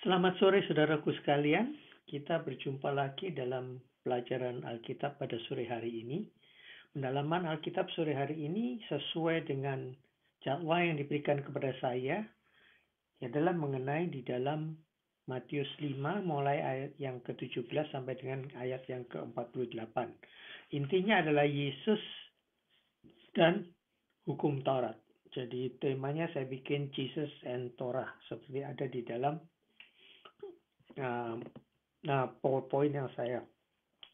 Selamat sore saudaraku sekalian. Kita berjumpa lagi dalam pelajaran Alkitab pada sore hari ini. Pendalaman Alkitab sore hari ini sesuai dengan jadwal yang diberikan kepada saya adalah mengenai di dalam Matius 5 mulai ayat yang ke-17 sampai dengan ayat yang ke-48. Intinya adalah Yesus dan hukum Taurat. Jadi temanya saya bikin Jesus and Torah seperti ada di dalam PowerPoint yang saya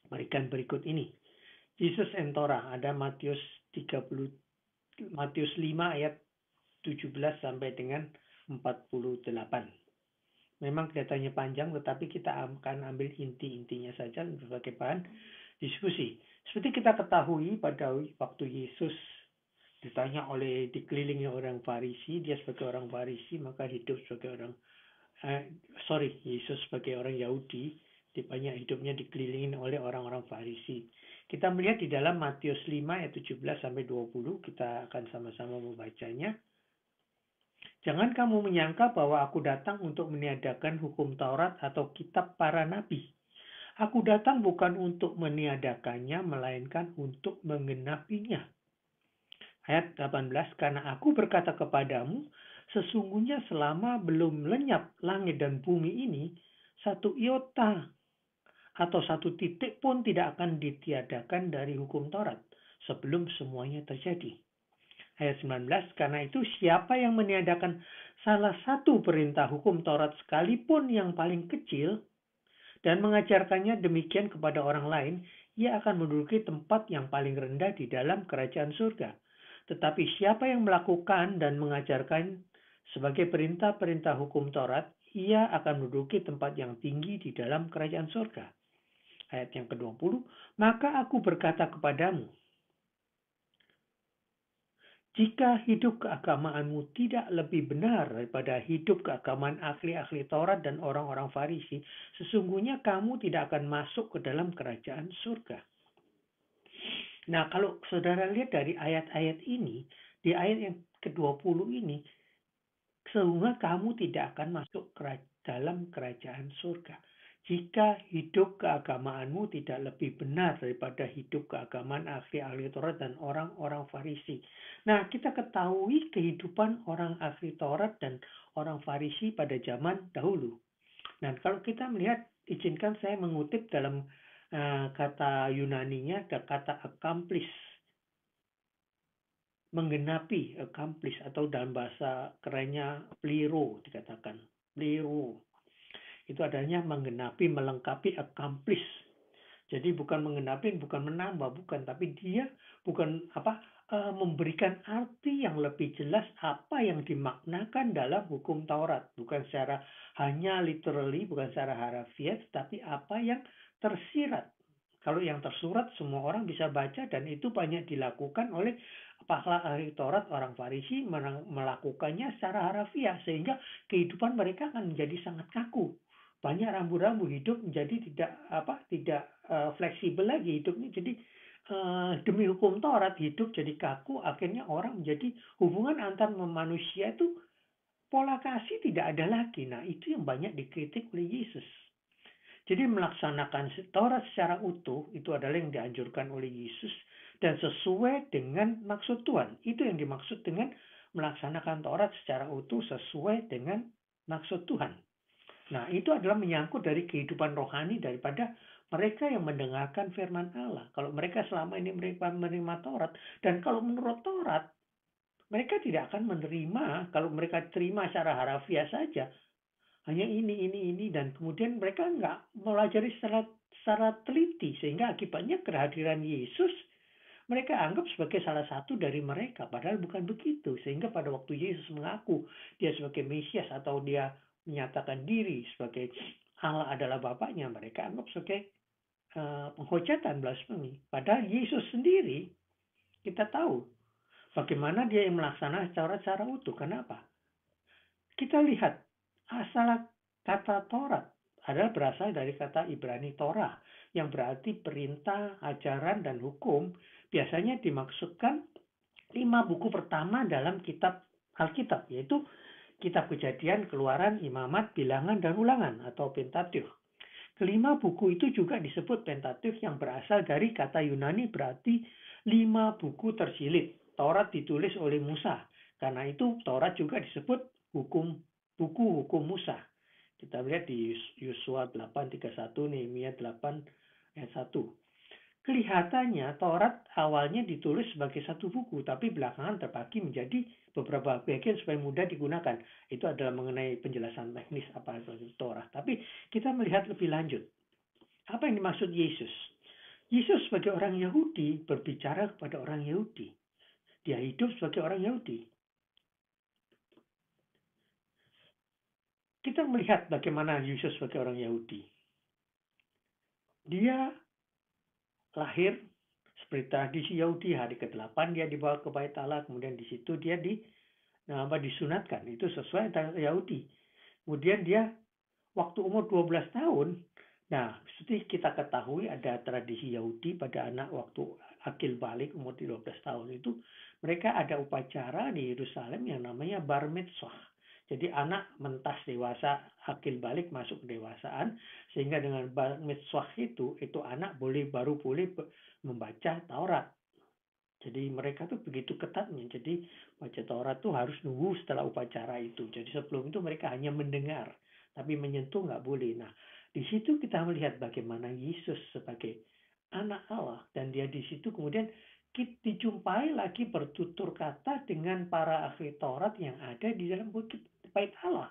berikan berikut ini. Jesus and Torah ada Matius 5 ayat 17 sampai dengan 48. Memang kelihatannya panjang, tetapi kita akan ambil inti-intinya saja sebagai bahan diskusi. Seperti kita ketahui pada waktu Yesus dikelilingi orang Farisi, dia sebagai orang Farisi maka hidup sebagai orang Yesus sebagai orang Yahudi, banyak hidupnya dikelilingi oleh orang-orang Farisi. Kita melihat di dalam Matius 5 ayat 17 sampai 20, kita akan sama-sama membacanya. Jangan kamu menyangka bahwa aku datang untuk meniadakan hukum Taurat atau kitab para nabi. Aku datang bukan untuk meniadakannya, melainkan untuk menggenapinya. Ayat 18, karena aku berkata kepadamu, sesungguhnya selama belum lenyap langit dan bumi ini, satu iota atau satu titik pun tidak akan ditiadakan dari hukum Taurat sebelum semuanya terjadi. Ayat 19, karena itu siapa yang meniadakan salah satu perintah hukum Taurat sekalipun yang paling kecil dan mengajarkannya demikian kepada orang lain, ia akan menduduki tempat yang paling rendah di dalam kerajaan surga. Tetapi siapa yang melakukan dan mengajarkan sebagai perintah-perintah hukum Taurat, ia akan menduduki tempat yang tinggi di dalam kerajaan surga. Ayat yang ke-20, maka aku berkata kepadamu, jika hidup keagamaanmu tidak lebih benar daripada hidup keagamaan ahli-ahli Taurat dan orang-orang Farisi, sesungguhnya kamu tidak akan masuk ke dalam kerajaan surga. Nah, kalau saudara lihat dari ayat-ayat ini, di ayat yang ke-20 ini, sehingga kamu tidak akan masuk dalam kerajaan surga. Jika hidup keagamaanmu tidak lebih benar daripada hidup keagamaan ahli-ahli Taurat dan orang-orang Farisi. Nah, kita ketahui kehidupan orang ahli Taurat dan orang Farisi pada zaman dahulu. Nah, kalau kita melihat, izinkan saya mengutip dalam kata Yunaninya, ada kata accomplish. Menggenapi, accomplish, atau dalam bahasa kerennya plero dikatakan. Plero. Itu adanya menggenapi, melengkapi, accomplish. Jadi bukan menggenapi, bukan menambah, bukan. Tapi dia bukan memberikan arti yang lebih jelas apa yang dimaknakan dalam hukum Taurat. Bukan secara hanya literally, bukan secara harafiah, tapi apa yang tersirat. Kalau yang tersurat semua orang bisa baca dan itu banyak dilakukan oleh para ahli Taurat, orang Farisi melakukannya secara harafiah sehingga kehidupan mereka akan menjadi sangat kaku. Banyak rambu-rambu hidup menjadi tidak fleksibel lagi hidupnya. Jadi demi hukum Taurat hidup jadi kaku, akhirnya orang menjadi hubungan antar manusia itu pola kasih tidak ada lagi. Nah, itu yang banyak dikritik oleh Yesus. Jadi melaksanakan Taurat secara utuh itu adalah yang dianjurkan oleh Yesus dan sesuai dengan maksud Tuhan. Itu yang dimaksud dengan melaksanakan Taurat secara utuh sesuai dengan maksud Tuhan. Nah, itu adalah menyangkut dari kehidupan rohani daripada mereka yang mendengarkan firman Allah. Kalau mereka selama ini mereka menerima Taurat, dan kalau menurut Taurat, mereka tidak akan menerima, kalau mereka terima secara harafiah saja, hanya ini, dan kemudian mereka nggak melajari secara teliti, sehingga akibatnya kehadiran Yesus mereka anggap sebagai salah satu dari mereka, padahal bukan begitu. Sehingga pada waktu Yesus mengaku dia sebagai Mesias atau dia menyatakan diri sebagai Allah adalah Bapaknya, mereka anggap sebagai penghujatan, blasfemi. Padahal Yesus sendiri, kita tahu bagaimana dia yang melaksanakan secara utuh. Kenapa? Kita lihat asal kata Taurat adalah berasal dari kata Ibrani Torah, yang berarti perintah, ajaran, dan hukum. Biasanya dimaksudkan 5 buku pertama dalam kitab Alkitab, yaitu Kitab Kejadian, Keluaran, Imamat, Bilangan, dan Ulangan atau Pentateuch. Kelima buku itu juga disebut Pentateuch yang berasal dari kata Yunani berarti 5 buku tersilit. Taurat ditulis oleh Musa. Karena itu Taurat juga disebut buku hukum Musa. Kita lihat di Yosua 8:31, Nehemia 8 ayat 1. Kelihatannya Taurat awalnya ditulis sebagai satu buku, tapi belakangan terbagi menjadi beberapa bagian supaya mudah digunakan. Itu adalah mengenai penjelasan teknis apa itu Taurat. Tapi kita melihat lebih lanjut. Apa yang dimaksud Yesus? Yesus sebagai orang Yahudi berbicara kepada orang Yahudi. Dia hidup sebagai orang Yahudi. Kita melihat bagaimana Yesus sebagai orang Yahudi. Dia lahir seperti tradisi Yahudi, hari ke-8 dia dibawa ke Bait Allah, kemudian di situ dia disunatkan. Itu sesuai dengan Yahudi. Kemudian dia waktu umur 12 tahun, nah seperti kita ketahui ada tradisi Yahudi pada anak waktu akil balik umur 12 tahun itu, mereka ada upacara di Yerusalem yang namanya bar mitzvah. Jadi anak mentas dewasa, akil balik masuk kedewasaan, sehingga dengan bar mitzvah itu anak baru boleh membaca Taurat. Jadi mereka tuh begitu ketatnya. Jadi baca Taurat tuh harus nunggu setelah upacara itu. Jadi sebelum itu mereka hanya mendengar, tapi menyentuh nggak boleh. Nah, di situ kita melihat bagaimana Yesus sebagai anak Allah, dan dia di situ kemudian kita dijumpai lagi bertutur kata dengan para ahli Taurat yang ada di dalam Bait Allah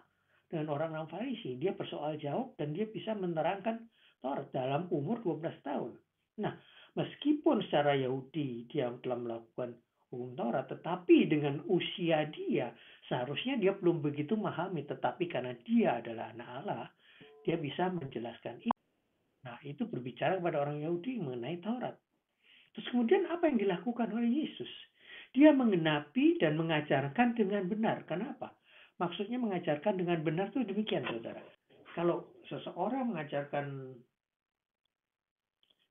dengan orang-orang Farisi. Dia bersoal jawab dan dia bisa menerangkan Taurat dalam umur 12 tahun. Nah, meskipun secara Yahudi dia telah melakukan hukum Taurat, tetapi dengan usia dia seharusnya dia belum begitu memahami, tetapi karena dia adalah anak Allah, dia bisa menjelaskan itu. Nah, itu berbicara kepada orang Yahudi mengenai Taurat. Terus kemudian apa yang dilakukan oleh Yesus? Dia mengenapi dan mengajarkan dengan benar. Kenapa? Maksudnya mengajarkan dengan benar itu demikian, saudara. Kalau seseorang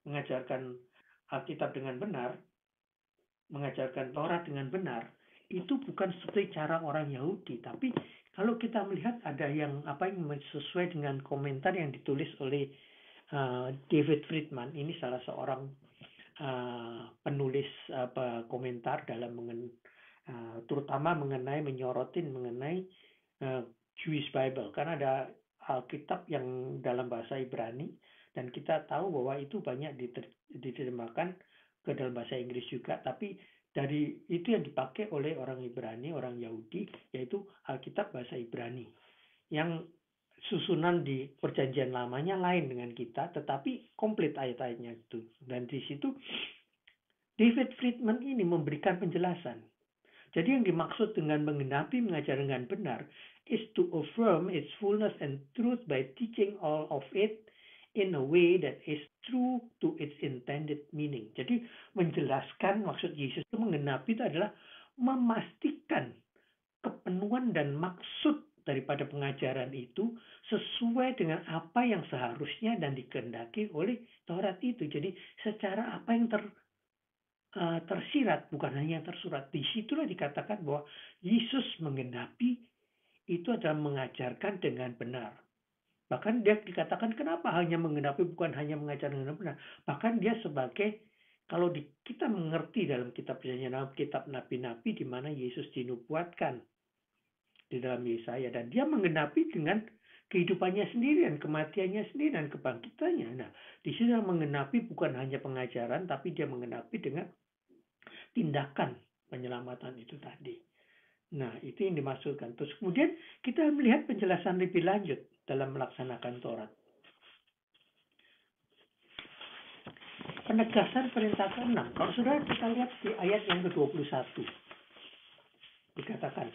mengajarkan Alkitab dengan benar, mengajarkan Taurat dengan benar, itu bukan seperti cara orang Yahudi, tapi kalau kita melihat ada yang sesuai dengan komentar yang ditulis oleh David Friedman, ini salah seorang penulis komentar dalam terutama menyorotin mengenai Jewish Bible, karena ada Alkitab yang dalam bahasa Ibrani dan kita tahu bahwa itu banyak diterjemahkan ke dalam bahasa Inggris juga, tapi dari itu yang dipakai oleh orang Ibrani, orang Yahudi, yaitu Alkitab bahasa Ibrani yang susunan di perjanjian lamanya lain dengan kita, tetapi komplit ayat-ayatnya itu. Dan di situ David Friedman ini memberikan penjelasan. Jadi yang dimaksud dengan mengenapi mengajar dengan benar is to affirm its fullness and truth by teaching all of it in a way that is true to its intended meaning. Jadi menjelaskan maksud Yesus itu mengenapi itu adalah memastikan kepenuhan dan maksud daripada pengajaran itu sesuai dengan apa yang seharusnya dan dikehendaki oleh Taurat itu. Jadi secara apa yang tersirat, bukan hanya tersurat. Disitulah dikatakan bahwa Yesus menggenapi itu adalah mengajarkan dengan benar. Bahkan dia dikatakan kenapa hanya menggenapi, bukan hanya mengajar dengan benar. Bahkan dia sebagai, kalau kita mengerti dalam kitab perjanjian lama, kitab nabi-nabi di mana Yesus dinubuatkan di dalam Yesaya, dan dia menggenapi dengan kehidupannya sendiri dan kematiannya sendiri dan kebangkitannya. Nah, di sini menggenapi bukan hanya pengajaran, tapi dia menggenapi dengan tindakan penyelamatan itu tadi. Nah, itu yang dimaksudkan. Terus kemudian kita melihat penjelasan lebih lanjut dalam melaksanakan Taurat. Penegasan perintah ke-6. Kalau sudah kita lihat di ayat yang ke-21. Dikatakan,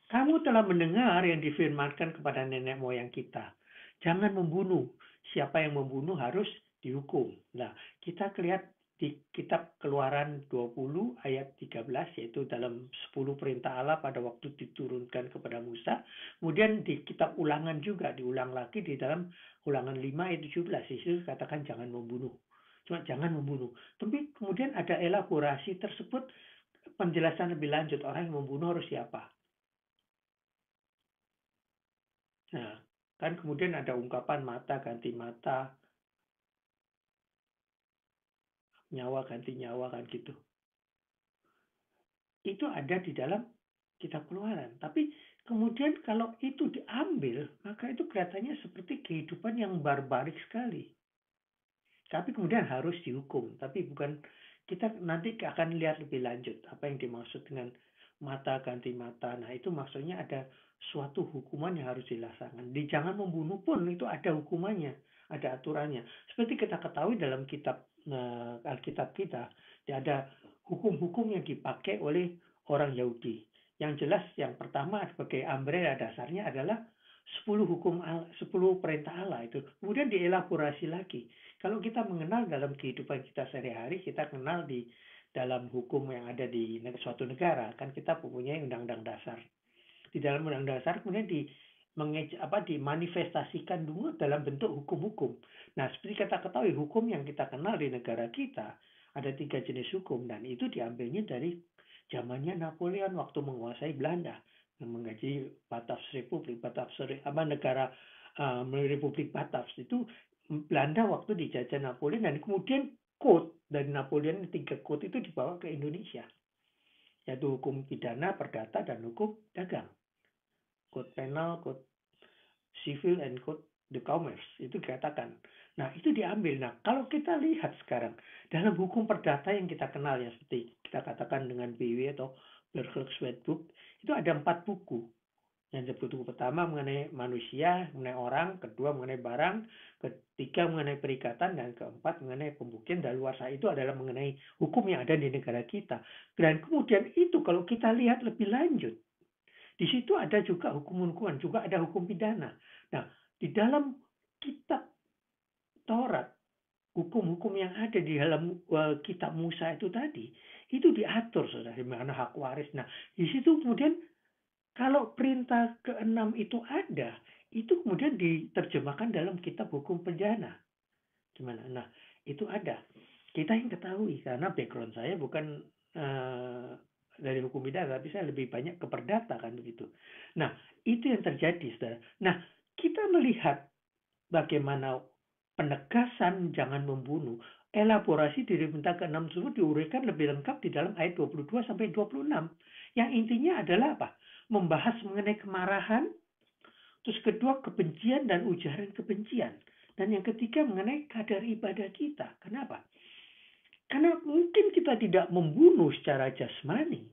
kamu telah mendengar yang difirmankan kepada nenek moyang kita. Jangan membunuh. Siapa yang membunuh harus dihukum. Nah, kita lihat di kitab Keluaran 20 ayat 13, yaitu dalam 10 perintah Allah pada waktu diturunkan kepada Musa. Kemudian di kitab Ulangan juga diulang lagi di dalam Ulangan 5 ayat 17. Di situ katakan jangan membunuh. Cuma jangan membunuh. Tapi kemudian ada elaborasi tersebut, penjelasan lebih lanjut, orang yang membunuh harus siapa. Kan kemudian ada ungkapan mata ganti mata, nyawa ganti nyawa kan gitu. Itu ada di dalam kitab Keluaran. Tapi kemudian kalau itu diambil, maka itu kelihatannya seperti kehidupan yang barbarik sekali. Tapi kemudian harus dihukum. Tapi bukan, kita nanti akan lihat lebih lanjut apa yang dimaksud dengan mata ganti mata. Nah itu maksudnya ada suatu hukuman yang harus dilaksanakan. Di jangan membunuh pun itu ada hukumannya, ada aturannya. Seperti kita ketahui dalam kitab Alkitab kita, ada hukum-hukum yang dipakai oleh orang Yahudi. Yang jelas yang pertama sebagai umbrella dasarnya adalah 10 hukum 10 perintah Allah itu. Kemudian dielaborasi lagi. Kalau kita mengenal dalam kehidupan kita sehari-hari, kita kenal di dalam hukum yang ada di suatu negara, kan kita mempunyai undang-undang dasar. Di dalam undang-undang dasar kemudian dimanifestasikan dulu dalam bentuk hukum-hukum. Nah, seperti kita ketahui, hukum yang kita kenal di negara kita ada 3 jenis hukum, dan itu diambilnya dari zamannya Napoleon waktu menguasai Belanda, yang menggaji negara Republik Batavs itu Belanda waktu dijajah Napoleon, dan kemudian code dari Napoleon 3 code itu dibawa ke Indonesia, yaitu hukum pidana, perdata, dan hukum dagang. Code penal, code civil, and code de commerce itu dikatakan. Nah itu diambil. Nah kalau kita lihat sekarang dalam hukum perdata yang kita kenal ya, seperti kita katakan dengan BW atau Berkeley's Red Book, itu ada 4 buku. Yang buku pertama mengenai manusia, mengenai orang, kedua mengenai barang, ketiga mengenai perikatan, dan keempat mengenai pembuktian daluarsa. Itu adalah mengenai hukum yang ada di negara kita. Dan kemudian itu kalau kita lihat lebih lanjut, di situ ada juga hukum-hukuman, juga ada hukum pidana. Nah, di dalam kitab Taurat, hukum-hukum yang ada di dalam kitab Musa itu tadi, itu diatur, saudara, di mana hak waris. Nah, di situ kemudian kalau perintah ke-6 itu ada, itu kemudian diterjemahkan dalam kitab hukum pidana. Gimana? Nah, itu ada. Kita yang ketahui, karena background saya bukan dari hukum pidana, tapi saya lebih banyak ke perdata kan begitu. Nah, itu yang terjadi, saudara. Nah, kita melihat bagaimana penegasan jangan membunuh, elaborasi dari perintah ke-6 tersebut diuraikan lebih lengkap di dalam ayat 22 sampai 26. Yang intinya adalah apa? Membahas mengenai kemarahan, terus kedua kebencian dan ujaran kebencian. Dan yang ketiga mengenai kadar ibadah kita. Kenapa? Karena mungkin kita tidak membunuh secara jasmani.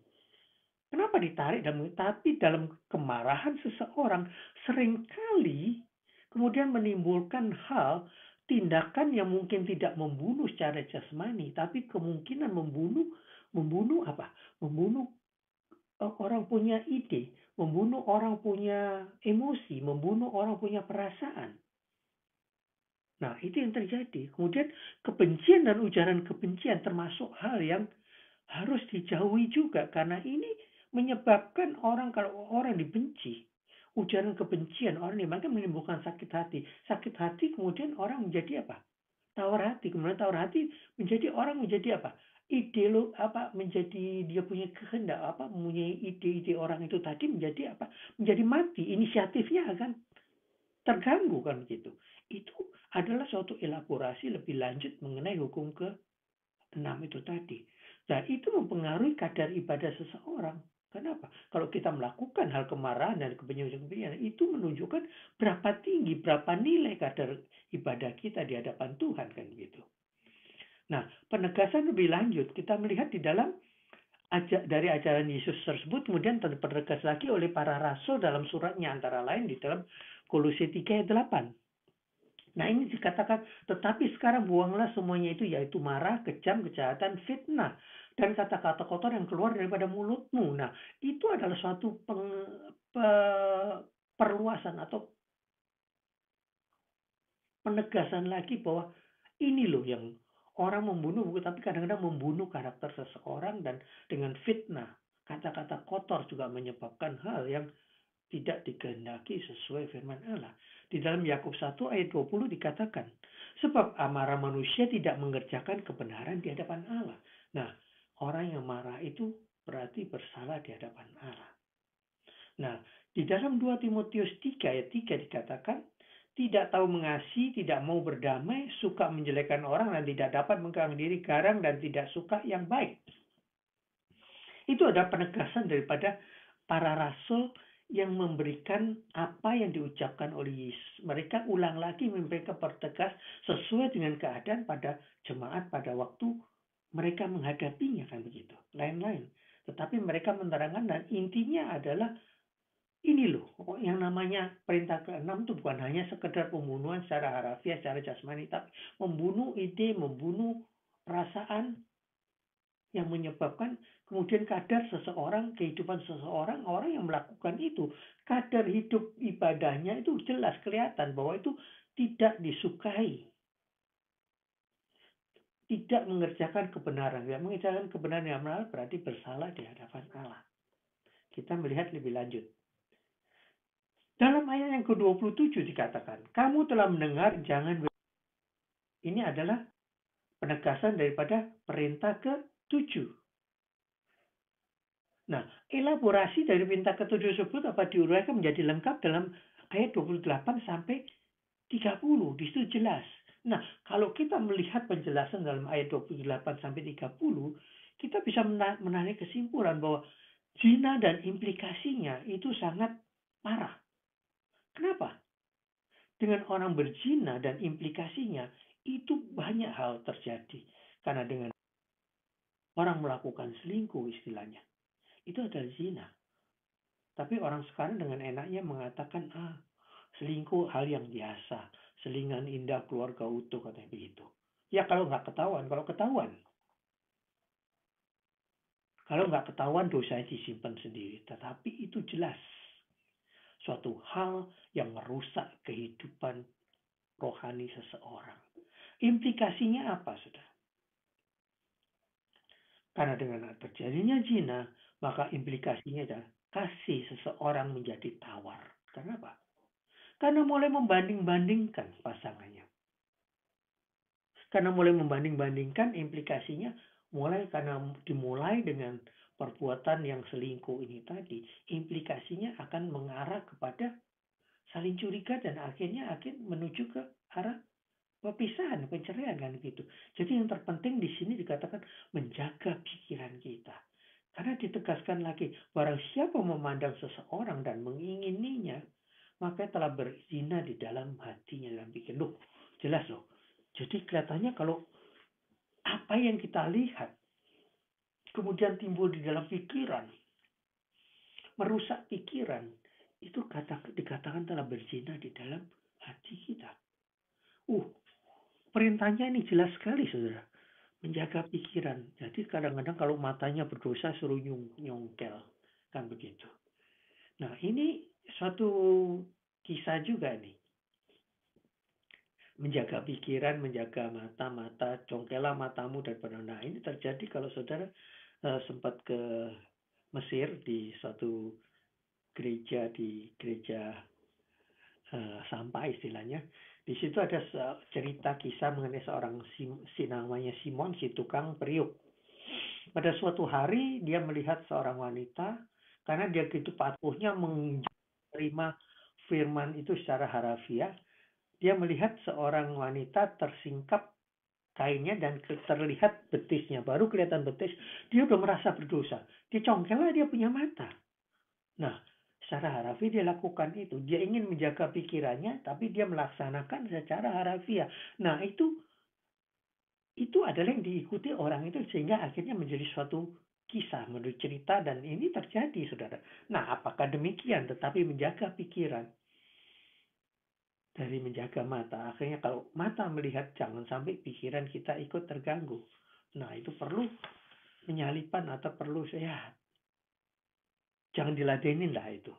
Kenapa ditarik? Tapi dalam kemarahan seseorang seringkali kemudian menimbulkan hal tindakan yang mungkin tidak membunuh secara jasmani, tapi kemungkinan membunuh apa? Membunuh orang punya ide, membunuh orang punya emosi, membunuh orang punya perasaan. Nah, itu yang terjadi. Kemudian kebencian dan ujaran kebencian termasuk hal yang harus dijauhi juga, karena ini menyebabkan orang, kalau orang dibenci, ujaran kebencian, orang dimakan menimbulkan sakit hati. Sakit hati kemudian orang menjadi apa? Tawar hati. Kemudian tawar hati menjadi orang menjadi apa? Menjadi dia punya kehendak mempunyai ide-ide orang itu tadi menjadi apa? Menjadi mati. Inisiatifnya akan terganggu kan begitu. Itu adalah suatu elaborasi lebih lanjut mengenai hukum ke-6 itu tadi. Nah, itu mempengaruhi kadar ibadah seseorang. Kenapa? Kalau kita melakukan hal kemarahan dan kebencian, itu menunjukkan berapa tinggi, berapa nilai kadar ibadah kita di hadapan Tuhan kan gitu. Nah, penegasan lebih lanjut kita melihat di dalam dari ajaran Yesus tersebut kemudian terpenegas lagi oleh para rasul dalam suratnya, antara lain di dalam Kolose 3 ayat 8. Nah ini dikatakan, tetapi sekarang buanglah semuanya itu, yaitu marah, kejam, kejahatan, fitnah, dan kata-kata kotor yang keluar daripada mulutmu. Nah itu adalah suatu perluasan atau penegasan lagi bahwa ini loh yang orang membunuh, tapi kadang-kadang membunuh karakter seseorang, dan dengan fitnah, kata-kata kotor juga menyebabkan hal yang tidak dikehendaki sesuai firman Allah. Di dalam Yakub 1 ayat 20 dikatakan, sebab amarah manusia tidak mengerjakan kebenaran di hadapan Allah. Nah, orang yang marah itu berarti bersalah di hadapan Allah. Nah, di dalam 2 Timotius 3 ayat 3 dikatakan, tidak tahu mengasihi, tidak mau berdamai, suka menjelekkan orang dan tidak dapat mengekang diri, garang dan tidak suka yang baik. Itu ada penegasan daripada para rasul yang memberikan apa yang diucapkan oleh Yesus. Mereka ulang lagi mereka pertegas sesuai dengan keadaan pada jemaat pada waktu mereka menghadapinya, kan begitu. Lain-lain. Tetapi mereka menerangkan dan intinya adalah ini loh, yang namanya perintah ke-6 itu bukan hanya sekedar pembunuhan secara harafiah, secara jasmani, tapi membunuh ide, membunuh perasaan yang menyebabkan kemudian kadar seseorang, kehidupan seseorang, orang yang melakukan itu, kadar hidup ibadahnya itu jelas kelihatan bahwa itu tidak disukai. Tidak mengerjakan kebenaran. Tidak mengerjakan kebenaran yang benar berarti bersalah di hadapan Allah. Kita melihat lebih lanjut. Dalam ayat yang ke-27 dikatakan, kamu telah mendengar, jangan. Ini adalah penegasan daripada perintah ke-7. Nah, elaborasi dari perintah ke-7 tersebut dapat diuraikan menjadi lengkap dalam ayat 28 sampai 30. Di situ jelas. Nah, kalau kita melihat penjelasan dalam ayat 28 sampai 30, kita bisa menarik kesimpulan bahwa zina dan implikasinya itu sangat parah. Kenapa? Dengan orang berzina dan implikasinya itu banyak hal terjadi. Karena dengan orang melakukan selingkuh istilahnya, itu adalah zina. Tapi orang sekarang dengan enaknya mengatakan, selingkuh hal yang biasa. Selingan indah keluarga utuh, katanya begitu. Ya kalau nggak ketahuan, kalau ketahuan. Kalau nggak ketahuan dosanya disimpan sendiri. Tetapi itu jelas. Suatu hal yang merusak kehidupan rohani seseorang. Implikasinya apa, saudara? Karena dengan terjadinya zina, maka implikasinya adalah kasih seseorang menjadi tawar. Kenapa? Karena mulai membanding-bandingkan pasangannya. Karena mulai membanding-bandingkan, implikasinya karena dimulai dengan perbuatan yang selingkuh ini tadi, implikasinya akan mengarah kepada saling curiga dan akhirnya menuju ke arah perpisahan, perceraian, kan gitu. Jadi yang terpenting di sini dikatakan menjaga pikiran kita. Karena ditegaskan lagi, barang siapa memandang seseorang dan mengingininya, maka telah berzina di dalam hatinya, dalam pikiran. Loh, jelas loh. Jadi kelihatannya kalau apa yang kita lihat kemudian timbul di dalam pikiran, merusak pikiran, itu dikatakan telah berzina di dalam hati kita. Perintahnya ini jelas sekali, saudara. Menjaga pikiran. Jadi kadang-kadang kalau matanya berdosa suruh nyongkel. Kan begitu. Nah ini suatu kisah juga nih. Menjaga pikiran, menjaga mata, congkelah matamu daripada. Nah ini terjadi kalau saudara sempat ke Mesir di suatu gereja, sampah istilahnya. Di situ ada cerita kisah mengenai seorang namanya Simon, si tukang periuk. Pada suatu hari dia melihat seorang wanita, karena dia begitu patuhnya menerima firman itu secara harafiah, dia melihat seorang wanita tersingkap kainnya dan terlihat betisnya. Baru kelihatan betis, dia udah merasa berdosa. Dia congkel lah, dia punya mata. Nah, secara harafiah dia lakukan itu. Dia ingin menjaga pikirannya, tapi dia melaksanakan secara harafiah. Nah, itu adalah yang diikuti orang itu sehingga akhirnya menjadi suatu kisah, menurut cerita, dan ini terjadi, saudara. Nah, apakah demikian? Tetapi menjaga pikiran dari menjaga mata. Akhirnya kalau mata melihat, jangan sampai pikiran kita ikut terganggu. Nah, itu perlu penyalipan atau perlu sehat. Jangan diladenin lah itu.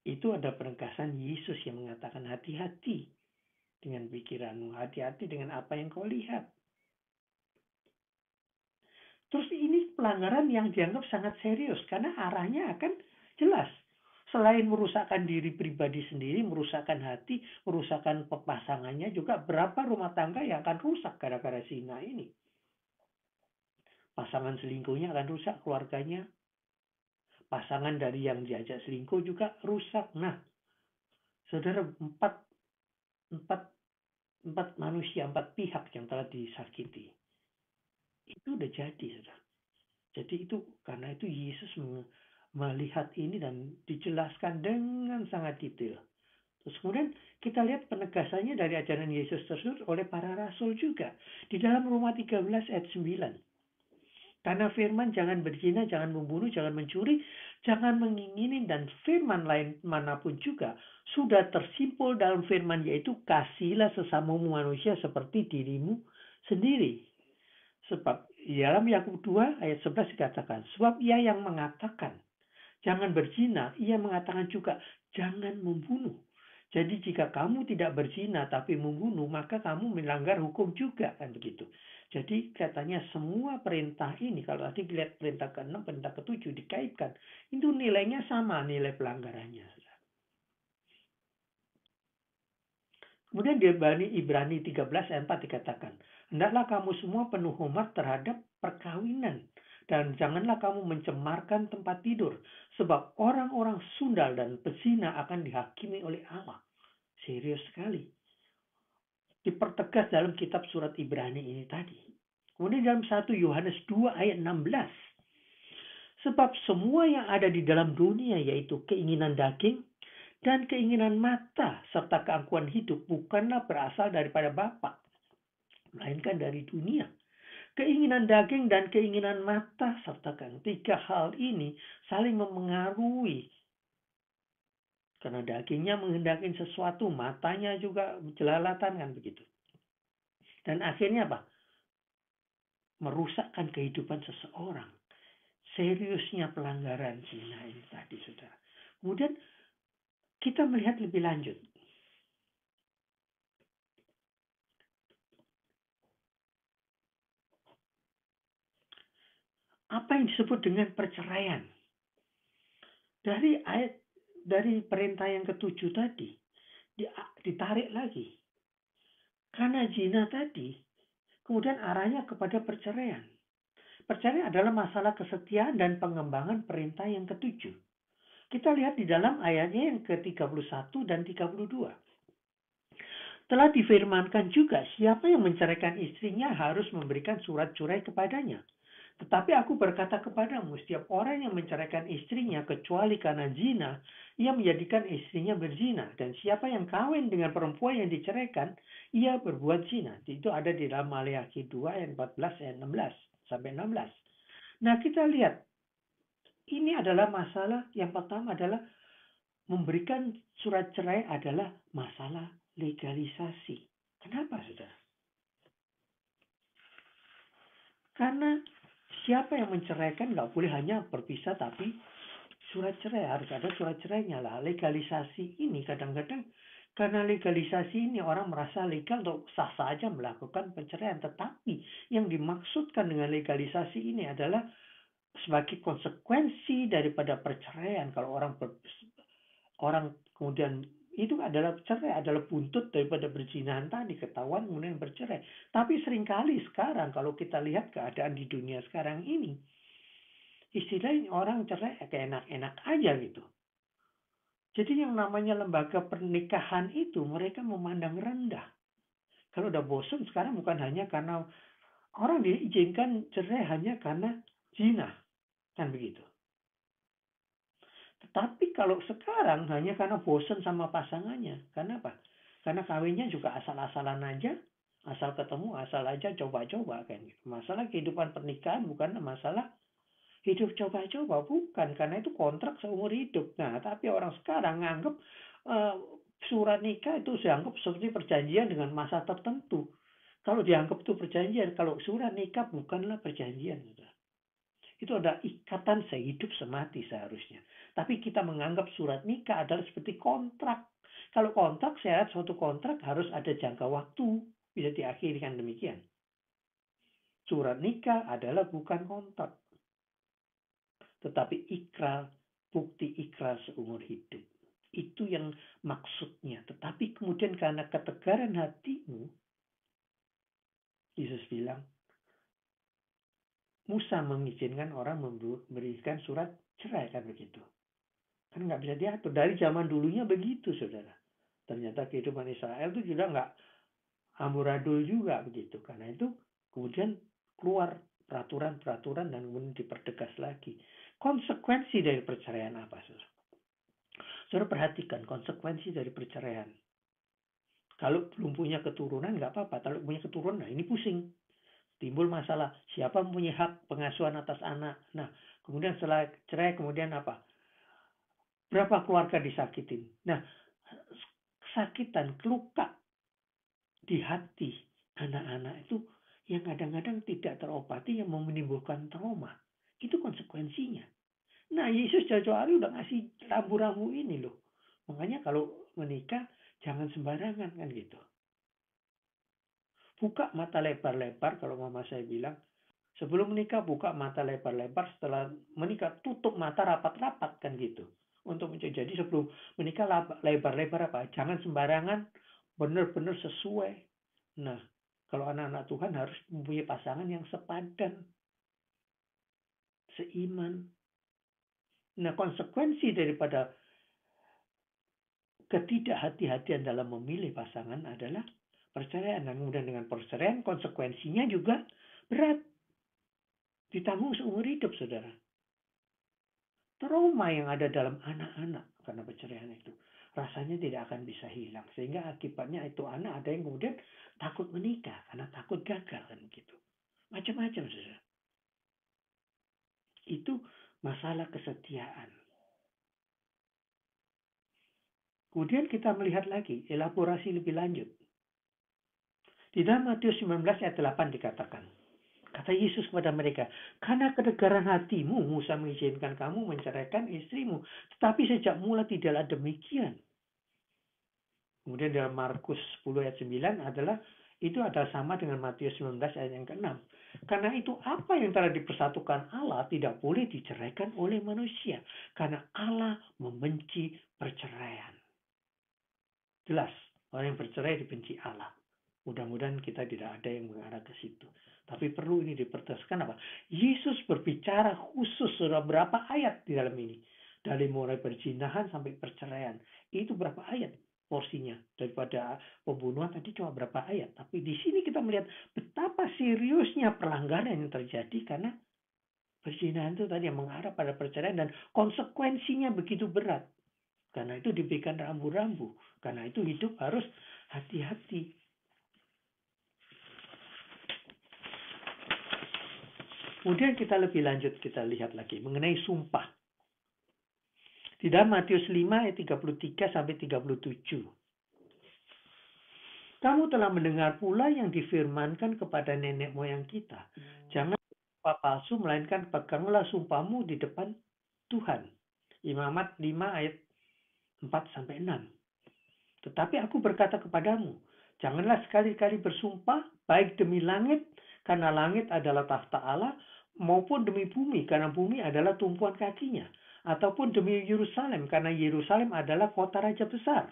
Itu ada penegasan Yesus yang mengatakan hati-hati dengan pikiranmu, hati-hati dengan apa yang kau lihat. Terus ini pelanggaran yang dianggap sangat serius karena arahnya akan jelas. Selain merusakkan diri pribadi sendiri, merusakkan hati, merusakkan pasangannya juga, berapa rumah tangga yang akan rusak gara-gara zina ini. Pasangan selingkuhnya akan rusak keluarganya. Pasangan dari yang diajak selingkuh juga rusak. Nah, saudara, empat manusia, empat pihak yang telah disakiti. Itu udah jadi, saudara. Jadi itu karena itu Yesus melihat ini dan dijelaskan dengan sangat detail. Terus kemudian kita lihat penegasannya dari ajaran Yesus tersebut oleh para rasul juga. Di dalam Roma 13 ayat 9. Karena firman jangan berzina, jangan membunuh, jangan mencuri, jangan mengingini, dan firman lain manapun juga sudah tersimpul dalam firman, yaitu kasihilah sesamamu manusia seperti dirimu sendiri. Sebab dalam Yakub 2 ayat 11 dikatakan, sebab ia yang mengatakan jangan berzina, ia mengatakan juga jangan membunuh. Jadi jika kamu tidak berzina tapi membunuh, maka kamu melanggar hukum juga, kan begitu. Jadi katanya semua perintah ini, kalau tadi lihat perintah ke-6, perintah ke-7 dikaitkan, itu nilainya sama, nilai pelanggarannya. Kemudian di Ibrani 13 ayat 4 dikatakan, hendaklah kamu semua penuh hormat terhadap perkawinan, dan janganlah kamu mencemarkan tempat tidur, sebab orang-orang sundal dan pezina akan dihakimi oleh Allah. Serius sekali. Dipertegas dalam kitab surat Ibrani ini tadi. Kemudian dalam 1 Yohanes 2 ayat 16. Sebab semua yang ada di dalam dunia, yaitu keinginan daging dan keinginan mata serta keangkuhan hidup, bukanlah berasal daripada Bapa, melainkan dari dunia. Keinginan daging dan keinginan mata serta tiga hal ini saling memengaruhi. Karena dagingnya menghendaki sesuatu, matanya juga jelalatan, kan begitu. Dan akhirnya apa? Merusakkan kehidupan seseorang. Seriusnya pelanggaran zina ini tadi, saudara. Kemudian kita melihat lebih lanjut. Apa yang disebut dengan perceraian? Dari perintah yang ke-7 tadi ditarik lagi. Karena zina tadi kemudian arahnya kepada perceraian. Perceraian adalah masalah kesetiaan dan pengembangan perintah yang ke-7. Kita lihat di dalam ayatnya yang ke-31 dan 32. Telah difirmankan juga, siapa yang menceraikan istrinya harus memberikan surat cerai kepadanya. Tetapi aku berkata kepadamu, setiap orang yang menceraikan istrinya kecuali karena zina, ia menjadikan istrinya berzina. Dan siapa yang kawin dengan perempuan yang diceraikan, ia berbuat zina. Itu ada di dalam Maleakhi 2 ayat 14 ayat 16 sampai 16. Nah, kita lihat. Ini adalah masalah yang pertama adalah memberikan surat cerai adalah masalah legalisasi. Kenapa, saudara? Karena siapa yang menceraikan nggak boleh hanya berpisah, tapi surat cerai harus ada surat cerainya lah. Legalisasi ini kadang-kadang karena legalisasi ini orang merasa legal untuk sah saja melakukan perceraian, tetapi yang dimaksudkan dengan legalisasi ini adalah sebagai konsekuensi daripada perceraian. Kalau orang kemudian itu adalah cerai, adalah buntut daripada perzinahan tadi, ketahuan kemudian bercerai. Tapi seringkali sekarang kalau kita lihat keadaan di dunia sekarang ini, istilahnya orang cerai kayak enak-enak aja gitu. Jadi yang namanya lembaga pernikahan itu mereka memandang rendah. Kalau udah bosan sekarang bukan hanya karena orang diizinkan cerai hanya karena zina, kan begitu. Tetapi kalau sekarang hanya karena bosan sama pasangannya. Karena apa? Karena kawinnya juga asal-asalan aja. Asal ketemu, asal aja coba-coba kan. Masalah kehidupan pernikahan bukan masalah hidup coba-coba. Bukan. Karena itu kontrak seumur hidup. Nah, tapi orang sekarang nganggap surat nikah itu dianggap seperti perjanjian dengan masa tertentu. Kalau dianggap itu perjanjian, kalau surat nikah bukanlah perjanjian. Itu ada ikatan sehidup semati seharusnya. Tapi kita menganggap surat nikah adalah seperti kontrak. Kalau kontrak, saya lihat suatu kontrak harus ada jangka waktu. Bisa diakhirikan demikian. Surat nikah adalah bukan kontrak. Tetapi ikrar, bukti ikrar seumur hidup. Itu yang maksudnya. Tetapi kemudian karena ketegaran hatimu, Yesus bilang, Musa mengizinkan orang memberikan surat cerai, kan begitu. Kan nggak bisa diatur. Dari zaman dulunya begitu, saudara. ternyata kehidupan Israel itu juga nggak amburadul juga begitu. Karena itu kemudian keluar peraturan-peraturan dan kemudian dipertegas lagi. Konsekuensi dari perceraian apa, Saudara? Saudara perhatikan konsekuensi dari perceraian. Kalau belum punya keturunan nggak apa-apa. Kalau punya keturunan, nah ini pusing. Timbul masalah. Siapa mempunyai hak pengasuhan atas anak? Nah, kemudian setelah cerai, kemudian apa? Berapa keluarga disakitin? Nah, kesakitan, luka di hati anak-anak itu yang kadang-kadang tidak terobati yang menimbulkan trauma. Itu konsekuensinya. Nah, Yesus jauh-jauh hari udah ngasih rambu-rambu ini loh. Makanya kalau menikah jangan sembarangan kan gitu. Buka mata lebar-lebar kalau mama saya bilang. Sebelum menikah buka mata lebar-lebar, setelah menikah tutup mata rapat-rapat kan gitu. Untuk jadi sebelum menikah lebar-lebar apa? Jangan sembarangan, benar-benar sesuai. Nah, kalau anak-anak Tuhan harus mempunyai pasangan yang sepadan, seiman. Nah, konsekuensi daripada ketidakhati-hatian dalam memilih pasangan adalah perceraian. Dan kemudian dengan perceraian konsekuensinya juga berat. Ditanggung seumur hidup, saudara. Trauma yang ada dalam anak-anak karena perceraian itu rasanya tidak akan bisa hilang. Sehingga akibatnya itu anak ada yang kemudian takut menikah karena takut gagal kan gitu. Macam-macam, saudara. Itu masalah kesetiaan. Kemudian kita melihat lagi elaborasi lebih lanjut. Di dalam Matius 19 ayat 8 dikatakan, kata Yesus kepada mereka, karena ketegaran hatimu Musa mengizinkan kamu menceraikan istrimu, tetapi sejak mula tidaklah demikian. Kemudian dalam Markus 10 ayat 9 adalah itu adalah sama dengan Matius 19 ayat yang ke-6. Karena itu apa yang telah dipersatukan Allah tidak boleh diceraikan oleh manusia. Karena Allah membenci perceraian. Jelas, orang yang bercerai dibenci Allah. Mudah-mudahan kita tidak ada yang mengarah ke situ. Tapi perlu ini dipertegaskan apa? Yesus berbicara khusus sudah berapa ayat di dalam ini. Dari mulai perzinahan sampai perceraian. Itu berapa ayat porsinya. Daripada pembunuhan tadi cuma berapa ayat. Tapi di sini kita melihat betapa seriusnya pelanggaran yang terjadi karena perzinahan itu tadi yang mengarah pada perceraian dan konsekuensinya begitu berat. Karena itu diberikan rambu-rambu. Karena itu hidup harus hati-hati. Kemudian kita lebih lanjut, kita lihat lagi mengenai sumpah. Di dalam Matius 5 ayat 33 sampai 37. Kamu telah mendengar pula yang difirmankan kepada nenek moyang kita. Jangan sumpah palsu, melainkan peganglah sumpahmu di depan Tuhan. Imamat 5 ayat 4 sampai 6. Tetapi aku berkata kepadamu, janganlah sekali-kali bersumpah baik demi langit, karena langit adalah tahta Allah, maupun demi bumi, karena bumi adalah tumpuan kakinya, ataupun demi Yerusalem, karena Yerusalem adalah kota raja besar.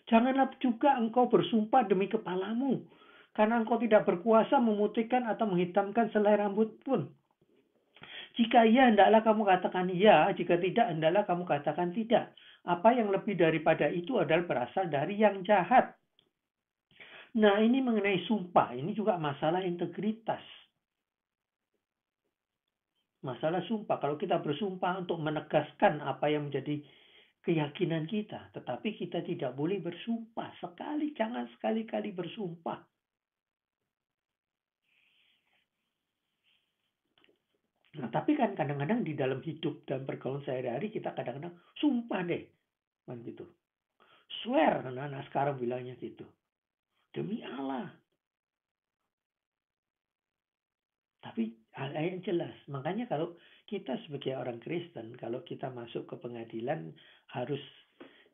Janganlah juga engkau bersumpah demi kepalamu, karena engkau tidak berkuasa memutihkan atau menghitamkan selai rambut pun. Jika iya, hendaklah kamu katakan iya. Jika tidak, hendaklah kamu katakan tidak. Apa yang lebih daripada itu adalah berasal dari yang jahat. Nah, ini mengenai sumpah. Ini juga masalah integritas. Masalah sumpah. Kalau kita bersumpah untuk menegaskan apa yang menjadi keyakinan kita. Tetapi kita tidak boleh bersumpah. Jangan sekali-kali bersumpah. Nah, tapi kan kadang-kadang di dalam hidup dan pergaulan sehari-hari kita kadang-kadang sumpah deh. Kan gitu. Swear, anak-anak sekarang bilangnya gitu. Demi Allah. Tapi hal yang jelas. Makanya kalau kita sebagai orang Kristen, kalau kita masuk ke pengadilan harus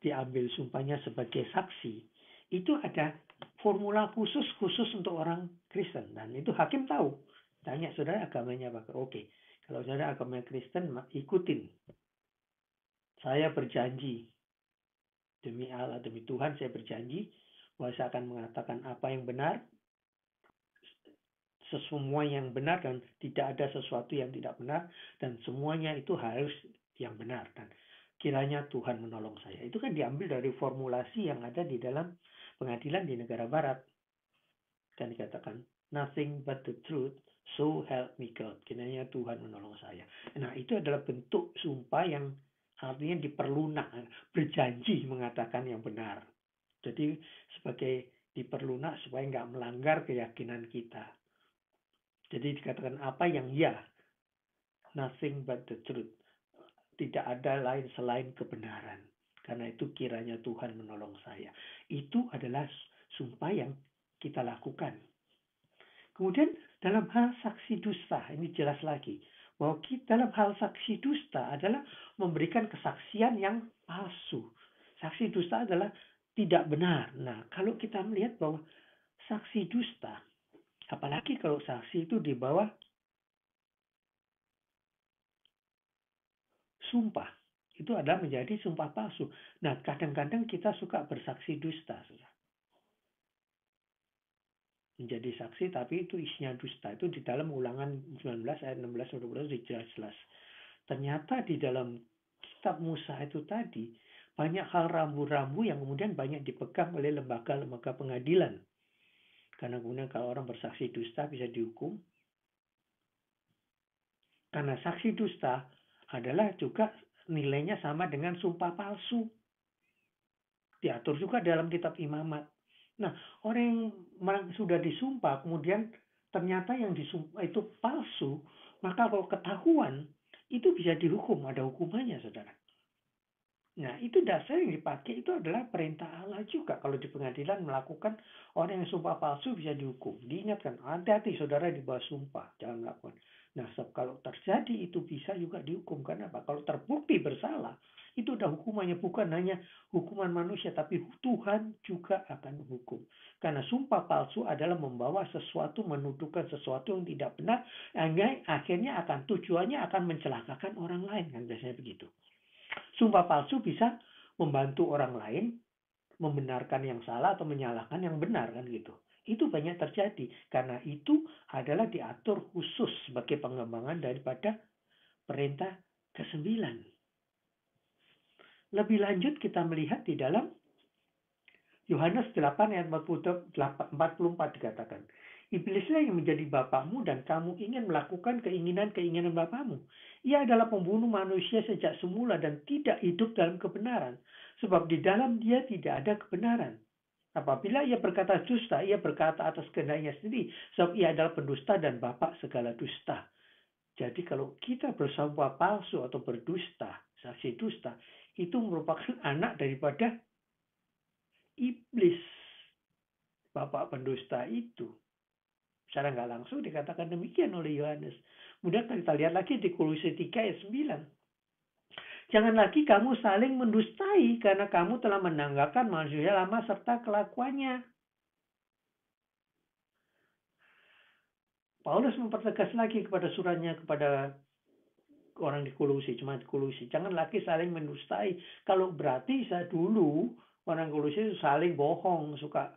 diambil sumpahnya sebagai saksi. Itu ada formula khusus untuk orang Kristen. Dan itu hakim tahu. Tanya, saudara agamanya apa? Oke. Kalau saudara agamanya Kristen, ikutin. Saya berjanji. Demi Allah, demi Tuhan saya berjanji bahwa saya akan mengatakan apa yang benar, semua yang benar dan tidak ada sesuatu yang tidak benar, dan semuanya itu harus yang benar. Dan kiranya Tuhan menolong saya. Itu kan diambil dari formulasi yang ada di dalam pengadilan di negara barat. Kan dikatakan, nothing but the truth, so help me God. Kiranya Tuhan menolong saya. Nah, itu adalah bentuk sumpah yang artinya diperlunak, berjanji mengatakan yang benar. Jadi sebagai diperlunak supaya nggak melanggar keyakinan kita. Jadi dikatakan apa yang ya, nothing but the truth. Tidak ada lain selain kebenaran. Karena itu kiranya Tuhan menolong saya. Itu adalah sumpah yang kita lakukan. Kemudian dalam hal saksi dusta, ini jelas lagi. Bahwa kita dalam hal saksi dusta adalah memberikan kesaksian yang palsu. Saksi dusta adalah tidak benar. Nah, kalau kita melihat bahwa saksi dusta, apalagi kalau saksi itu di bawah sumpah, itu adalah menjadi sumpah palsu. Nah, kadang-kadang kita suka bersaksi dusta. Menjadi saksi tapi itu isinya dusta. Itu di dalam Ulangan 19 ayat 16-20 jelas-jelas. Ternyata di dalam kitab Musa itu tadi banyak hal rambu-rambu yang kemudian banyak dipegang oleh lembaga-lembaga pengadilan. Karena kemudian kalau orang bersaksi dusta bisa dihukum. Karena saksi dusta adalah juga nilainya sama dengan sumpah palsu. Diatur juga dalam kitab Imamat. Nah, orang yang sudah disumpah kemudian ternyata yang disumpah itu palsu, maka kalau ketahuan itu bisa dihukum, ada hukumannya, saudara. Nah, itu dasar yang dipakai itu adalah perintah Allah juga. Kalau di pengadilan melakukan orang yang sumpah palsu bisa dihukum. Diingatkan, hati-hati saudara di bawah sumpah, jangan melakukan. Nah, kalau terjadi itu bisa juga dihukum. Kenapa? Kalau terbukti bersalah, itu ada hukumannya. Bukan hanya hukuman manusia, tapi Tuhan juga akan hukum. Karena sumpah palsu adalah membawa sesuatu, menuduhkan sesuatu yang tidak benar, akhirnya akan tujuannya akan mencelakakan orang lain. Kan biasanya begitu. Sumpah palsu bisa membantu orang lain membenarkan yang salah atau menyalahkan yang benar, kan gitu. Itu banyak terjadi karena itu adalah diatur khusus sebagai pengembangan daripada perintah ke-9. Lebih lanjut kita melihat di dalam Yohanes 8 ayat 44 dikatakan, Iblislah yang menjadi bapakmu dan kamu ingin melakukan keinginan-keinginan bapakmu. Ia adalah pembunuh manusia sejak semula dan tidak hidup dalam kebenaran. Sebab di dalam dia tidak ada kebenaran. Apabila ia berkata dusta, ia berkata atas kehendaknya sendiri. Sebab ia adalah pendusta dan bapak segala dusta. Jadi kalau kita bersumpah palsu atau berdusta, saksi dusta, itu merupakan anak daripada iblis. Bapak pendusta itu. Secara nggak langsung dikatakan demikian oleh Yohanes. Kemudian kita lihat lagi di Kolose 3 ayat 9. Jangan lagi kamu saling mendustai karena kamu telah menanggalkan manusia lama serta kelakuannya. Paulus mempertegas lagi kepada suratnya kepada orang di Kolose, jemaat di Kolose. Jangan lagi saling mendustai. Kalau berarti saya dulu orang Kolose saling bohong, suka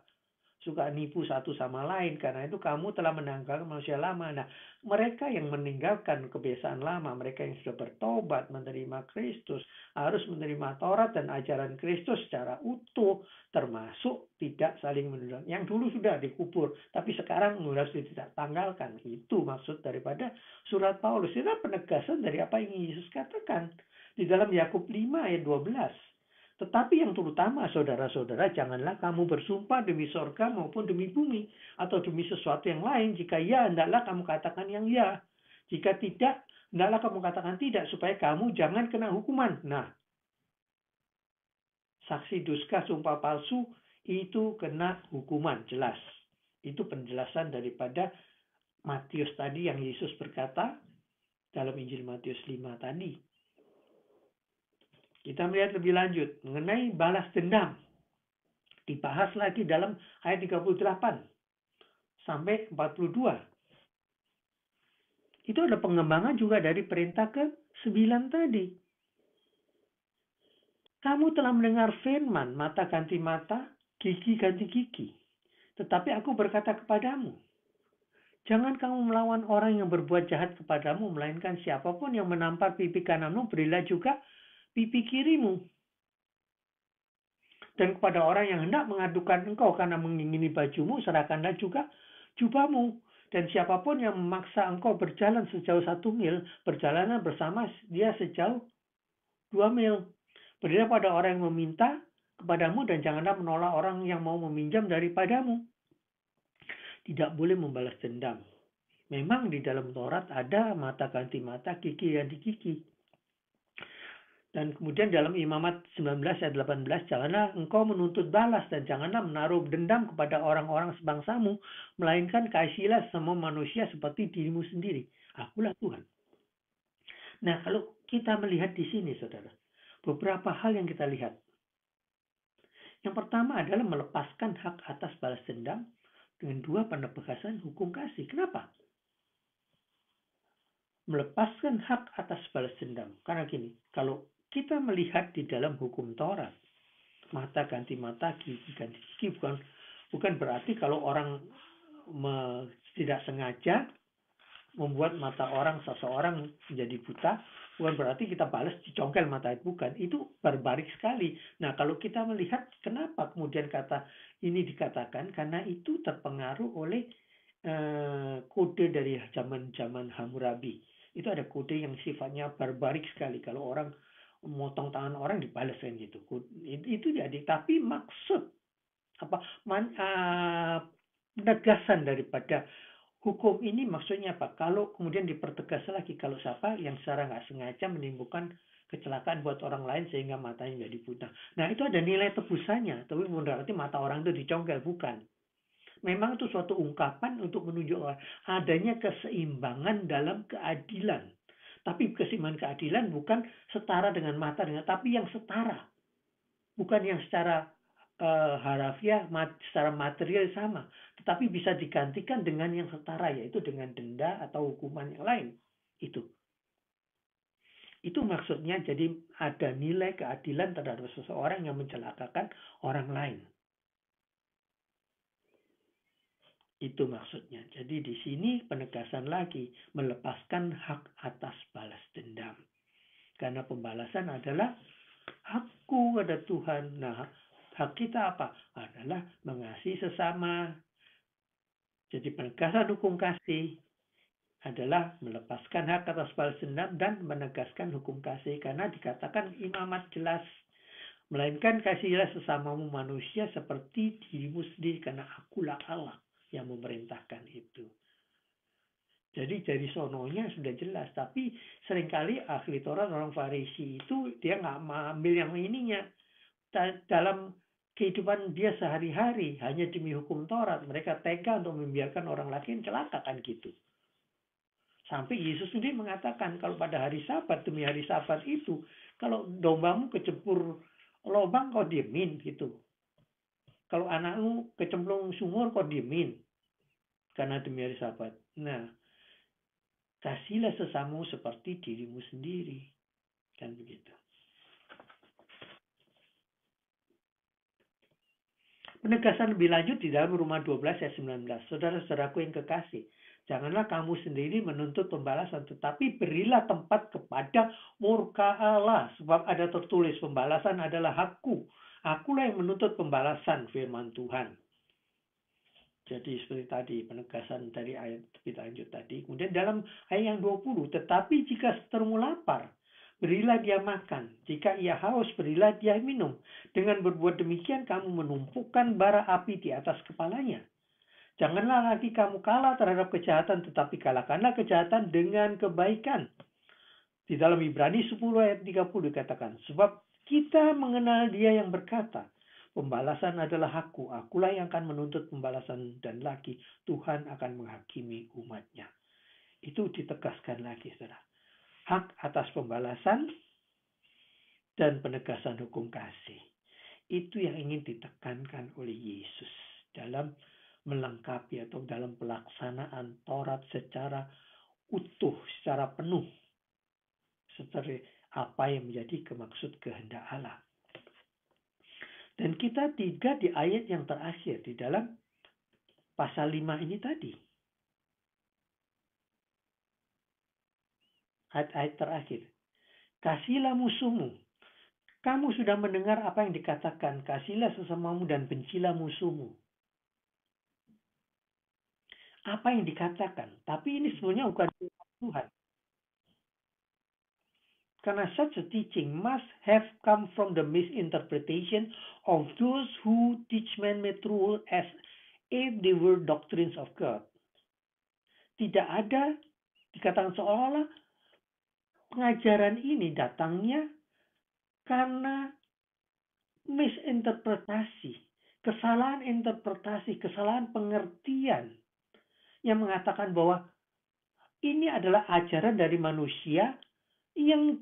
nipu satu sama lain. Karena itu kamu telah menanggalkan manusia lama. Nah, mereka yang meninggalkan kebiasaan lama, mereka yang sudah bertobat, menerima Kristus, harus menerima Taurat dan ajaran Kristus secara utuh, termasuk tidak saling mendusta. Yang dulu sudah dikubur, tapi sekarang harus tidak tanggalkan. Itu maksud daripada surat Paulus. Itu penegasan dari apa yang Yesus katakan di dalam Yakub 5 ayat 12. Tetapi yang terutama, saudara-saudara, janganlah kamu bersumpah demi sorga maupun demi bumi, atau demi sesuatu yang lain. Jika ya, hendaklah kamu katakan yang ya. Jika tidak, hendaklah kamu katakan tidak, supaya kamu jangan kena hukuman. Nah, saksi dusta, sumpah palsu, itu kena hukuman, jelas. Itu penjelasan daripada Matius tadi yang Yesus berkata dalam Injil Matius 5 tadi. Kita melihat lebih lanjut mengenai balas dendam. Dibahas lagi dalam ayat 38 sampai 42. Itu ada pengembangan juga dari perintah ke-9 tadi. Kamu telah mendengar firman, mata ganti mata, gigi ganti gigi. Tetapi aku berkata kepadamu, jangan kamu melawan orang yang berbuat jahat kepadamu, melainkan siapapun yang menampar pipi kananmu, berilah juga pipi kirimu. Dan kepada orang yang hendak mengadukan engkau karena mengingini bajumu, serahkanlah juga jubahmu. Dan siapapun yang memaksa engkau berjalan sejauh 1 mil, berjalanlah bersama dia sejauh 2 mil. Berilah pada orang yang meminta kepadamu dan janganlah menolak orang yang mau meminjam daripadamu. Tidak boleh membalas dendam. Memang di dalam Taurat ada mata ganti mata, gigi ganti gigi. Dan kemudian dalam Imamat 19 ayat 18, janganlah engkau menuntut balas dan janganlah menaruh dendam kepada orang-orang sebangsamu, melainkan kasihilah semua manusia seperti dirimu sendiri. Akulah Tuhan. Nah, kalau kita melihat di sini, saudara, beberapa hal yang kita lihat. Yang pertama adalah melepaskan hak atas balas dendam dengan 2, penegasan hukum kasih. Kenapa? Melepaskan hak atas balas dendam. Karena gini, kalau kita melihat di dalam hukum Taurat, mata ganti mata, gigi ganti gigi, bukan berarti kalau orang tidak sengaja membuat mata orang seseorang menjadi buta, bukan berarti kita balas dicongkel mata itu, bukan. Itu barbarik sekali. Nah, kalau kita melihat kenapa kemudian kata ini dikatakan, karena itu terpengaruh oleh kode dari zaman Hammurabi. Itu ada kode yang sifatnya barbarik sekali. Kalau orang memotong tangan orang dibalas kan gitu. Itu jadi, tapi maksud penegasan daripada hukum ini maksudnya apa? Kalau kemudian dipertegas lagi, kalau siapa yang secara nggak sengaja menimbulkan kecelakaan buat orang lain sehingga matanya jadi buta. Nah, itu ada nilai tebusannya. Tapi berarti mata orang itu dicongkel, bukan. Memang itu suatu ungkapan untuk menunjukkan adanya keseimbangan dalam keadilan. Tapi keseimbangan keadilan bukan setara dengan mata, tapi yang setara. Bukan yang secara harafiah, secara material sama. Tetapi bisa digantikan dengan yang setara, yaitu dengan denda atau hukuman yang lain. Itu maksudnya, jadi ada nilai keadilan terhadap seseorang yang mencelakakan orang lain. Itu maksudnya. Jadi di sini penegasan lagi, melepaskan hak atas balas dendam. Karena pembalasan adalah hakku kepada Tuhan. Nah, hak kita apa? Adalah mengasihi sesama. Jadi penegasan hukum kasih adalah melepaskan hak atas balas dendam dan menegaskan hukum kasih. Karena dikatakan Imamat jelas, melainkan kasihilah sesamamu manusia seperti dirimu sendiri, karena akulah Allah yang memerintahkan itu. Jadi dari sononya sudah jelas, tapi seringkali ahli Taurat, orang Farisi itu dia nggak ambil yang ininya. Dalam kehidupan dia sehari-hari hanya demi hukum Taurat, mereka tega untuk membiarkan orang lain celaka kan gitu. Sampai Yesus sendiri mengatakan kalau pada hari Sabat, demi hari Sabat itu, kalau dombamu kecebur lubang kau diemin gitu. Kalau anakmu kecemplung sumur kau diemin. Karena demi hari Sabat. Nah, kasihlah sesamamu seperti dirimu sendiri. Kan begitu. Penegasan lebih lanjut di dalam Roma 12 ayat 19. Saudara-saudaraku yang kekasih, janganlah kamu sendiri menuntut pembalasan, tetapi berilah tempat kepada murka Allah. Sebab ada tertulis, pembalasan adalah hakku. Akulah yang menuntut pembalasan, firman Tuhan. Jadi seperti tadi, penegasan dari ayat lebih lanjut tadi. Kemudian dalam ayat yang 20, tetapi jika setermu lapar, berilah dia makan. Jika ia haus, berilah dia minum. Dengan berbuat demikian, kamu menumpukan bara api di atas kepalanya. Janganlah lagi kamu kalah terhadap kejahatan, tetapi kalahkanlah kejahatan dengan kebaikan. Di dalam Ibrani 10 ayat 30 dikatakan, sebab kita mengenal dia yang berkata, pembalasan adalah hakku, akulah yang akan menuntut pembalasan, dan lagi Tuhan akan menghakimi umatnya. Itu ditegaskan lagi, saudara. Hak atas pembalasan dan penegasan hukum kasih. Itu yang ingin ditekankan oleh Yesus dalam melengkapi atau dalam pelaksanaan Taurat secara utuh, secara penuh. Seperti apa yang menjadi kemaksud kehendak Allah. Dan kita tiga di ayat yang terakhir di dalam pasal 5 ini tadi. Ayat-ayat terakhir. Kasihlah musuhmu. Kamu sudah mendengar apa yang dikatakan, kasihilah sesamamu dan bencilah musuhmu. Apa yang dikatakan, tapi ini sebenarnya bukan Tuhan. Karena such a teaching must have come from the misinterpretation of those who teach man-made rule as if they were doctrines of God. Tidak ada dikatakan seolah-olah pengajaran ini datangnya karena misinterpretasi, kesalahan interpretasi, kesalahan pengertian yang mengatakan bahwa ini adalah ajaran dari manusia yang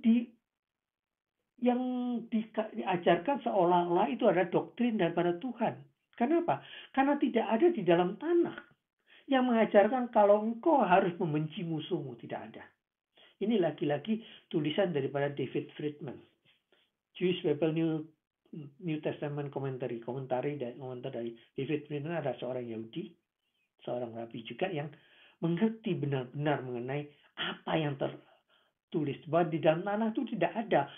yang diajarkan seolah-olah itu adalah doktrin daripada Tuhan. Kenapa? Karena tidak ada di dalam tanah yang mengajarkan kalau engkau harus membenci musuhmu. Tidak ada. Ini lagi-lagi tulisan daripada David Friedman. Jewish Bible New Testament komentari dari David Friedman adalah seorang Yahudi, seorang rabi juga yang mengerti benar-benar mengenai apa yang tertulis. Bahwa di dalam tanah itu tidak ada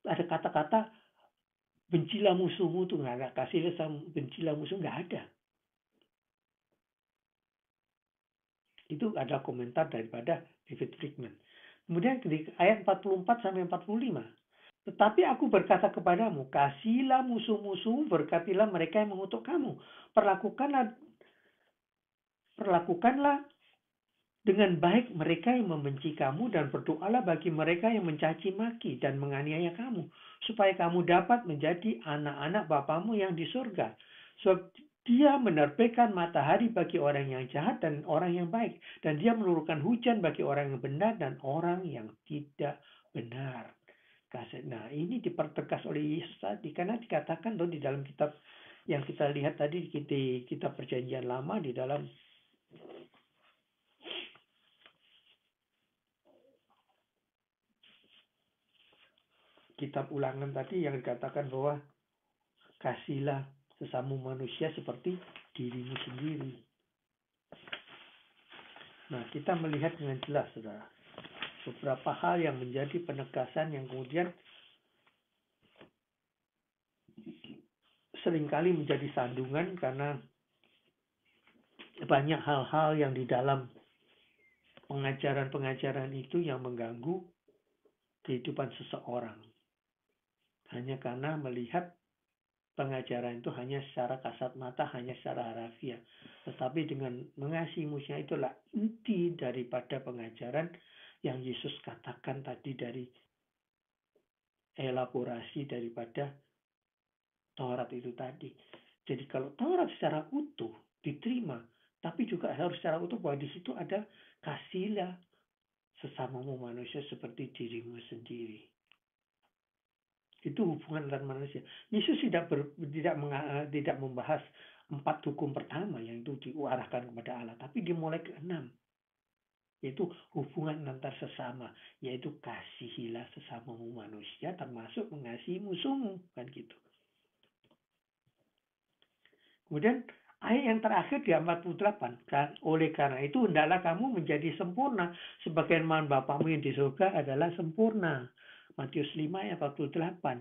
kata-kata bencilah musuhmu, itu nggak ada. Kasihlah bencilah musuh, nggak ada. Itu adalah komentar daripada David Friedman. Kemudian di ayat 44 sampai 45. Tetapi aku berkata kepadamu, kasihilah musuh-musuh, berkatilah mereka yang mengutuk kamu. Perlakukanlah dengan baik mereka yang membenci kamu dan berdoalah bagi mereka yang mencaci maki dan menganiaya kamu, supaya kamu dapat menjadi anak-anak Bapamu yang di surga. Sebab dia menerbitkan matahari bagi orang yang jahat dan orang yang baik, dan dia menurunkan hujan bagi orang yang benar dan orang yang tidak benar. Nah, ini dipertegas oleh Yesus tadi, karena dikatakan loh di dalam kitab yang kita lihat tadi di kitab Perjanjian Lama, di dalam kitab Ulangan tadi yang dikatakan bahwa kasihlah sesama manusia seperti dirimu sendiri. Nah, kita melihat dengan jelas, saudara, beberapa hal yang menjadi penegasan yang kemudian seringkali menjadi sandungan karena banyak hal-hal yang di dalam pengajaran-pengajaran itu yang mengganggu kehidupan seseorang. Hanya karena melihat pengajaran itu hanya secara kasat mata, hanya secara harafiah. Tetapi dengan mengasihi musuhnya, itulah inti daripada pengajaran yang Yesus katakan tadi, dari elaborasi daripada Taurat itu tadi. Jadi kalau Taurat secara utuh diterima, tapi juga harus secara utuh bahwa di situ ada kasihlah sesamamu manusia seperti dirimu sendiri. Itu hubungan antar manusia. Yesus tidak membahas 4 hukum pertama yang itu diarahkan kepada Allah, tapi dimulai ke 6, yaitu hubungan antar sesama, yaitu kasihilah sesamamu manusia, termasuk mengasihi musuhmu, kan gitu. Kemudian ayat yang terakhir di 48, kan, oleh karena itu hendaklah kamu menjadi sempurna sebagaimana Bapamu yang di surga adalah sempurna. Matius 5 ayat 48.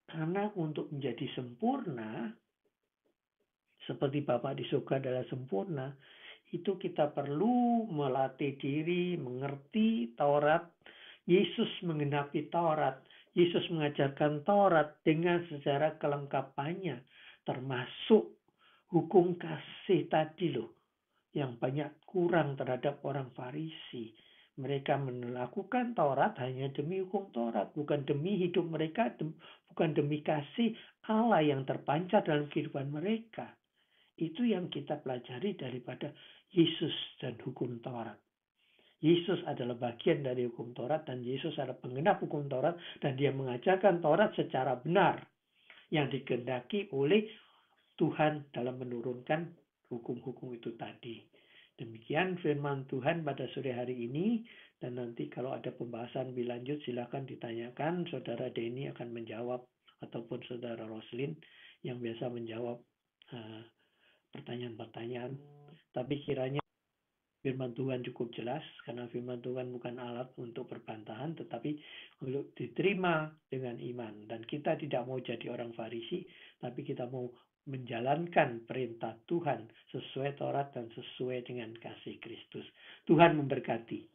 Karena untuk menjadi sempurna seperti Bapa di surga adalah sempurna, itu kita perlu melatih diri mengerti Taurat. Yesus menggenapi Taurat. Yesus mengajarkan Taurat dengan secara kelengkapannya, termasuk hukum kasih tadi loh, yang banyak kurang terhadap orang Farisi. Mereka melakukan Taurat hanya demi hukum Taurat, bukan demi hidup mereka, bukan demi kasih Allah yang terpancar dalam kehidupan mereka. Itu yang kita pelajari daripada Yesus dan hukum Taurat. Yesus adalah bagian dari hukum Taurat, dan Yesus adalah penggenap hukum Taurat, dan dia mengajarkan Taurat secara benar yang dikehendaki oleh Tuhan dalam menurunkan hukum-hukum itu tadi. Demikian firman Tuhan pada sore hari ini, dan nanti kalau ada pembahasan lebih lanjut silakan ditanyakan. Saudara Denny akan menjawab, ataupun Saudara Roslin yang biasa menjawab pertanyaan-pertanyaan. Tapi kiranya Firman Tuhan cukup jelas, karena firman Tuhan bukan alat untuk perbantahan, tetapi untuk diterima dengan iman. Dan kita tidak mau jadi orang Farisi, tapi kita mau menjalankan perintah Tuhan sesuai Taurat dan sesuai dengan kasih Kristus. Tuhan memberkati.